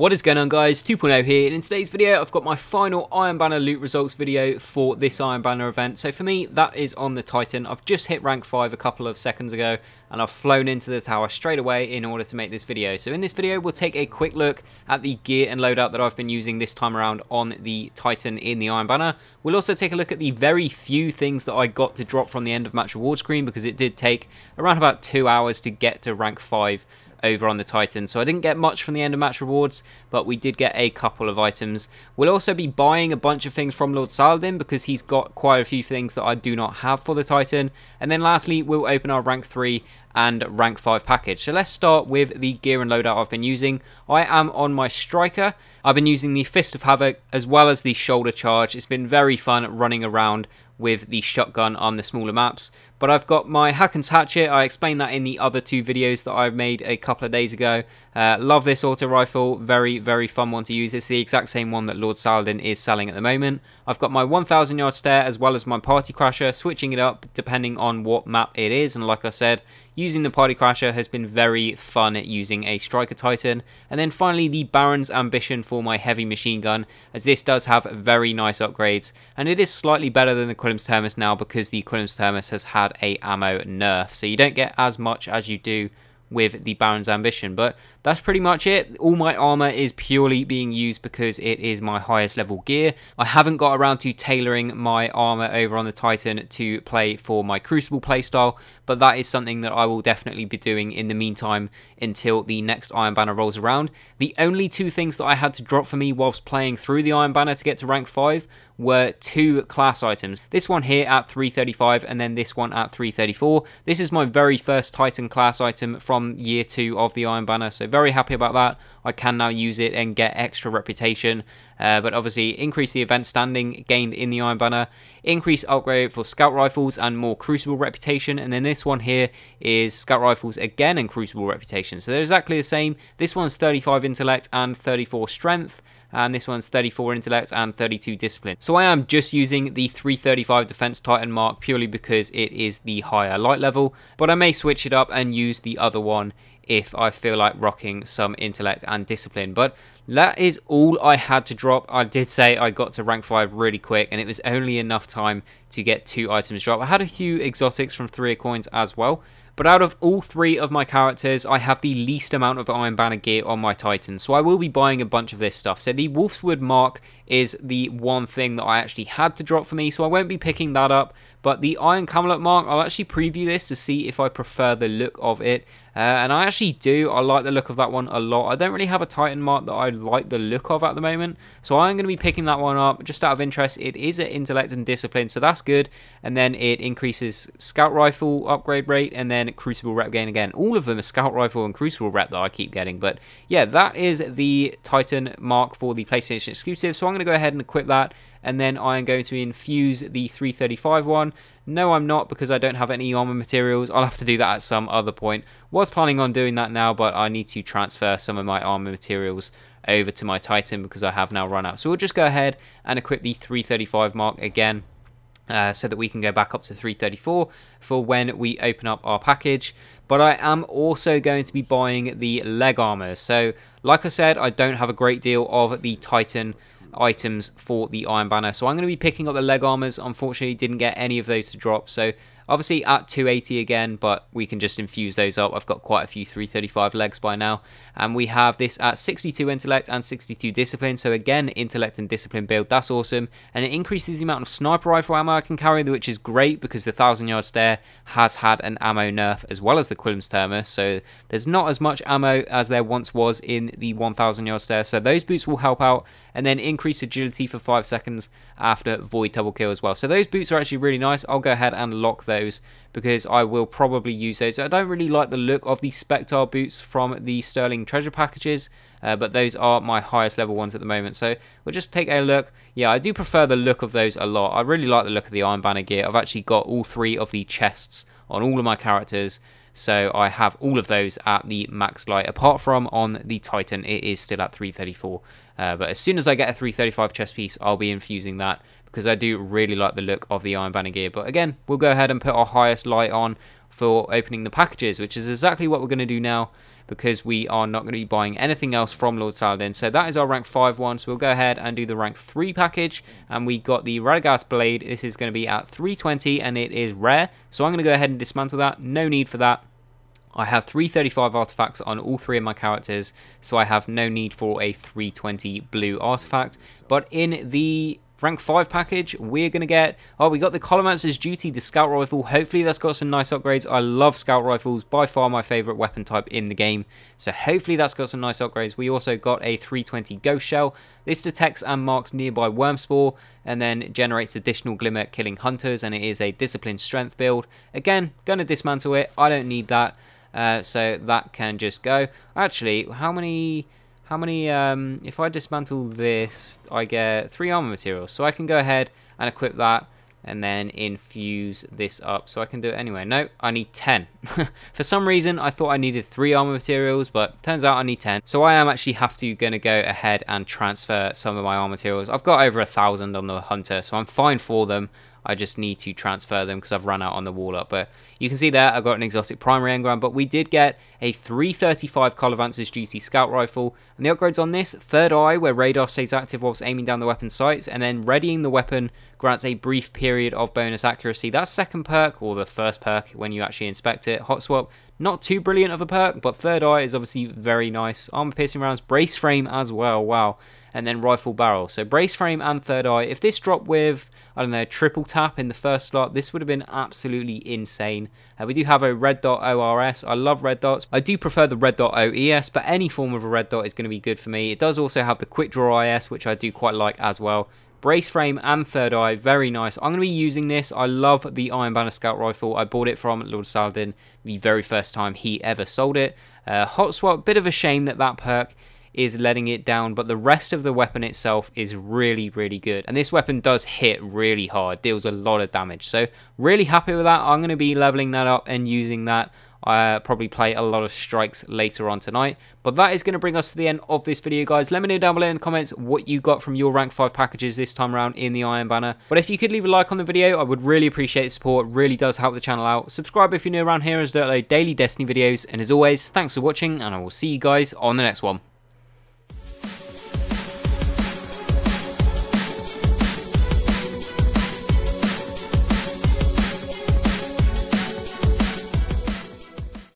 What is going on, guys? 2.0 here, and in today's video I've got my final Iron Banner loot results video for this Iron Banner event. So for me, that is on the Titan. I've just hit rank 5 a couple of seconds ago, and I've flown into the tower straight away in order to make this video. So in this video we'll take a quick look at the gear and loadout that I've been using this time around on the Titan in the Iron Banner. We'll also take a look at the very few things that I got to drop from the end of match reward screen, because it did take around about 2 hours to get to rank 5 over on the Titan. So I didn't get much from the end of match rewards, but we did get a couple of items. We'll also be buying a bunch of things from Lord Saladin, because he's got quite a few things that I do not have for the Titan. And then lastly, we'll open our rank 3 and rank 5 package. So let's start with the gear and loadout I've been using. I am on my striker. I've been using the Fist of Havoc as well as the shoulder charge. It's been very fun running around with the shotgun on the smaller maps. But I've got my Haken's Hatchet. I explained that in the other two videos that I made a couple of days ago. Love this auto rifle, very fun one to use. It's the exact same one that Lord Saladin is selling at the moment. I've got my 1000 yard stare as well as my party crasher, switching it up depending on what map it is. And like I said, using the party crasher has been very fun at using a striker Titan. And then finally the Baron's Ambition for my heavy machine gun, as this does have very nice upgrades, and it is slightly better than the Quillem's Thermos now, because the Quillem's Thermos has had a ammo nerf, so you don't get as much as you do with the Baron's Ambition. But that's pretty much it. All my armor is purely being used because it is my highest level gear. I haven't got around to tailoring my armor over on the Titan to play for my Crucible playstyle, but that is something that I will definitely be doing in the meantime until the next Iron Banner rolls around. The only two things that I had to drop for me whilst playing through the Iron Banner to get to rank 5 were two class items. This one here at 335 and then this one at 334. This is my very first Titan class item from year 2 of the Iron Banner, so very happy about that. I can now use it and get extra reputation, but obviously increase the event standing gained in the Iron Banner, increase upgrade for scout rifles and more Crucible reputation, and then this one here is scout rifles again and Crucible reputation. So they're exactly the same. This one's 35 intellect and 34 strength, and this one's 34 intellect and 32 discipline. So I am just using the 335 defense Titan mark purely because it is the higher light level, but I may switch it up and use the other one if I feel like rocking some intellect and discipline. But that is all I had to drop. I did say I got to rank 5 really quick, and it was only enough time to get 2 items drop. I had a few exotics from 3 coins as well. But out of all 3 of my characters, I have the least amount of Iron Banner gear on my Titan, so I will be buying a bunch of this stuff. So the Wolfswood mark is the one thing that I actually had to drop for me, so I won't be picking that up. But the Iron Camelot mark, I'll actually preview this to see if I prefer the look of it. And I actually do. I like the look of that one a lot. I don't really have a Titan mark that I like the look of at the moment, so I'm going to be picking that one up just out of interest. It is at intellect and discipline, so that's good. And then it increases scout rifle upgrade rate and then Crucible rep gain again. All of them are scout rifle and Crucible rep that I keep getting. But yeah, that is the Titan mark for the PlayStation exclusive, so I'm going to go ahead and equip that. And then I'm going to infuse the 335 one. No, I'm not, because I don't have any armor materials. I'll have to do that at some other point. Was planning on doing that now, but I need to transfer some of my armor materials over to my Titan because I have now run out. So we'll just go ahead and equip the 335 mark again, so that we can go back up to 334 for when we open up our package. But I am also going to be buying the leg armor. So like I said, I don't have a great deal of the Titan items for the Iron Banner, so I'm going to be picking up the leg armors. Unfortunately, didn't get any of those to drop, so obviously at 280 again, but we can just infuse those up. I've got quite a few 335 legs by now, and we have this at 62 intellect and 62 discipline, so again intellect and discipline build. That's awesome, and it increases the amount of sniper rifle ammo I can carry, which is great because the 1000 yard stare has had an ammo nerf as well as the Quillem's Thermos, so there's not as much ammo as there once was in the 1000 yard stare, so those boots will help out. And then increase agility for 5 seconds after void double kill as well. So those boots are actually really nice. I'll go ahead and lock those because I will probably use those. I don't really like the look of the Spectre boots from the Sterling treasure packages, but those are my highest level ones at the moment. So we'll just take a look. Yeah, I do prefer the look of those a lot. I really like the look of the Iron Banner gear. I've actually got all 3 of the chests on all of my characters. So I have all of those at the max light, apart from on the Titan, it is still at 334. But as soon as I get a 335 chest piece, I'll be infusing that because I do really like the look of the Iron Banner gear. But again, we'll go ahead and put our highest light on for opening the packages, which is exactly what we're going to do now. because we are not going to be buying anything else from Lord Saladin. So that is our rank 5 one. So we'll go ahead and do the rank 3 package, and we got the Radagast Blade. This is going to be at 320 and it is rare. So I'm going to go ahead and dismantle that. No need for that. I have 335 artifacts on all 3 of my characters, so I have no need for a 320 blue artifact. But in the rank 5 package, we're going to get, we got the Collarmancer's Duty, the Scout Rifle. Hopefully that's got some nice upgrades. I love Scout Rifles, by far my favourite weapon type in the game. So hopefully that's got some nice upgrades. We also got a 320 Ghost Shell. This detects and marks nearby worm spore, and then generates additional glimmer killing hunters, and it is a disciplined strength build. Again, going to dismantle it. I don't need that. So that can just go. Actually, how many, if I dismantle this, I get 3 armor materials. So I can go ahead and equip that and then infuse this up. So I can do it anyway. No, I need 10. For some reason, I thought I needed 3 armor materials, but turns out I need 10. So I am actually going to go ahead and transfer some of my armor materials. I've got over 1,000 on the hunter, so I'm fine for them. I just need to transfer them because I've run out on the wall up. But you can see there, I've got an exotic primary engram, but we did get a 335 Collarmancer's Duty Scout Rifle. And the upgrades on this, third eye, where radar stays active whilst aiming down the weapon's sights, and then readying the weapon grants a brief period of bonus accuracy. That's second perk, or the first perk when you actually inspect it. Hot swap, not too brilliant of a perk, but third eye is obviously very nice. Armor piercing rounds, brace frame as well, wow. And then rifle barrel. So brace frame and third eye. If this dropped with, I don't know, triple tap in the first slot, this would have been absolutely insane. We do have a red dot ORS. I love red dots. I do prefer the red dot OES, but any form of a red dot is going to be good for me. It does also have the quick draw IS, which I do quite like as well. Brace frame and third eye, very nice. I'm going to be using this. I love the Iron Banner Scout Rifle. I bought it from Lord Saladin the very first time he ever sold it. Hot swap, bit of a shame that that perk is letting it down, but the rest of the weapon itself is really, really good. And this weapon does hit really hard, deals a lot of damage. So really happy with that. I'm going to be leveling that up and using that. I probably play a lot of strikes later on tonight. But that is going to bring us to the end of this video, guys. Let me know down below in the comments what you got from your rank 5 packages this time around in the Iron Banner. But if you could leave a like on the video, I would really appreciate the support. It really does help the channel out. Subscribe if you're new around here, as I upload daily Destiny videos. And as always, thanks for watching, and I will see you guys on the next one.